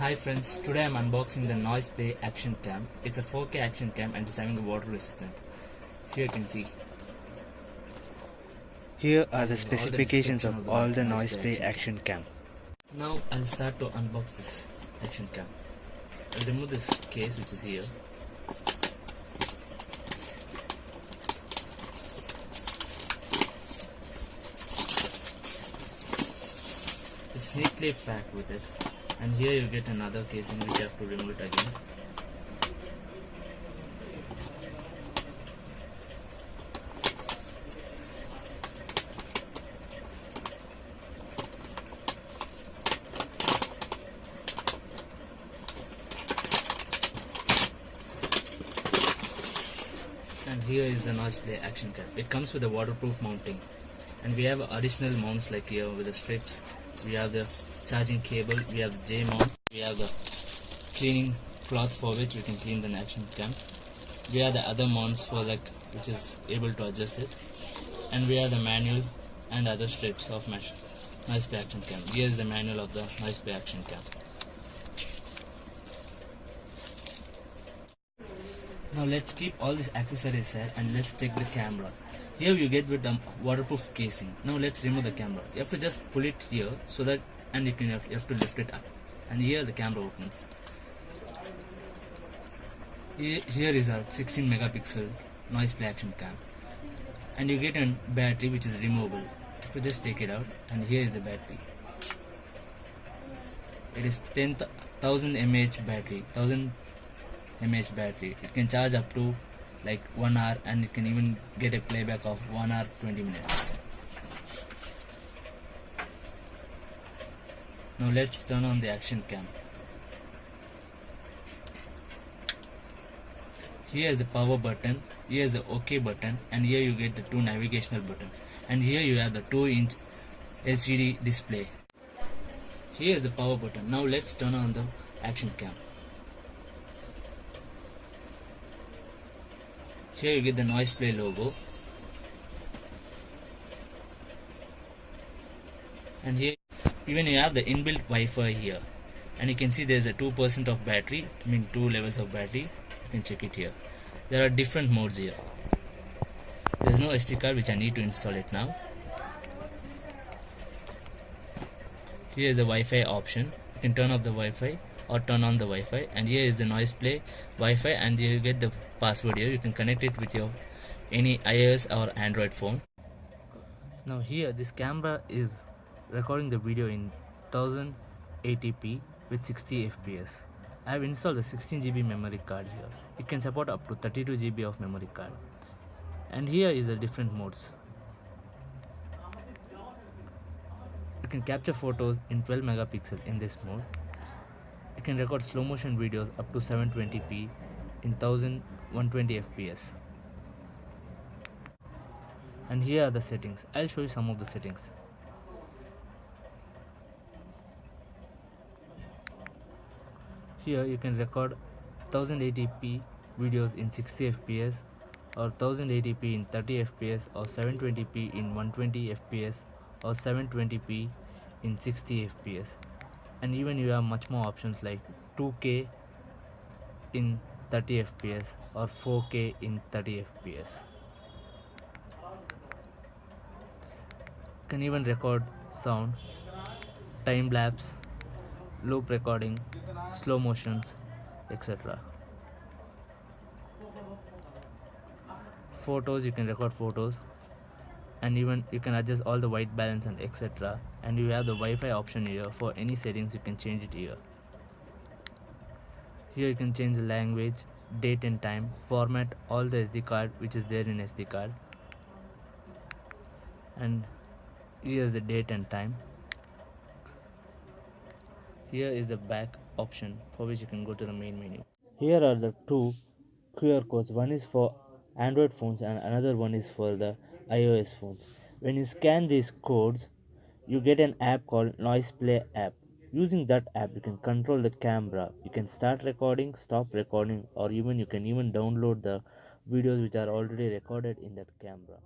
Hi friends, today I'm unboxing the Noise Play Action Cam. It's a 4K action cam and it's having a water resistant. Here you can see. Here are the All the specifications description of of the all the Noise Noise Play Play Action Cam. Now I'll start to unbox this action cam. I'll remove this case which is here. It's neatly packed with it. And here you get another casing which you have to remove it again. And here is the Noise Play Action Cam. It comes with a waterproof mounting. And we have additional mounts like here with the strips. We have the charging cable, we have the J mount, we have the cleaning cloth for which we can clean the action cam. We have the other mounts for which is able to adjust it. And we have the manual and other strips of Noise Play Action Cam. Here is the manual of the Noise Play Action Cam. Now let's keep all these accessories here and let's take the camera. Here you get with the waterproof casing. Now let's remove the camera. You have to just pull it here so that and you have to lift it up. And here the camera opens. Here is our 16 megapixel Noise Play Action Cam. And you get a battery which is removable. If you just take it out and here is the battery. It is 10,000 mAh battery. 1000 mAh battery. It can charge up to 1 hour and you can even get a playback of 1 hour 20 minutes. Now let's turn on the action cam. Here is the power button, here is the OK button, and here you get the two navigational buttons. And here you have the 2-inch LCD display. Here is the power button. Now let's turn on the action cam. Here you get the Noise Play logo. And here even you have the inbuilt Wi-Fi here. And you can see there's a 2% of battery, I mean 2 levels of battery. You can check it here. There are different modes here. There's no SD card which I need to install it now. Here is the Wi-Fi option. You can turn off the Wi-Fi or turn on the Wi-Fi, and here is the Noise Play Wi-Fi, and you get the password here. You can connect it with your any iOS or Android phone. Now here this camera is recording the video in 1080p with 60 fps. I have installed the 16GB memory card here. It can support up to 32GB of memory card. And here is the different modes. You can capture photos in 12 megapixel in this mode. You can record slow motion videos up to 720p in 1120 fps. And here are the settings. I'll show you some of the settings. Here you can record 1080p videos in 60 fps or 1080p in 30 fps or 720p in 120 fps or 720p in 60 fps. And even you have much more options like 2K in 30 fps or 4K in 30 fps. You can even record sound, time lapse, loop recording, slow motions, etc. Photos, you can record photos, and even you can adjust all the white balance and etc. And you have the Wi-Fi option here. For any settings you can change it here. Here you can change the language, date and time, format all the SD card which is there in SD card, and here is the date and time. Here is the back option for which you can go to the main menu. Here are the two QR codes. One is for Android phones and another one is for the iOS phones. When you scan these codes, you get an app called Noise Play app. Using that app, you can control the camera. You can start recording, stop recording, or even you can even download the videos which are already recorded in that camera.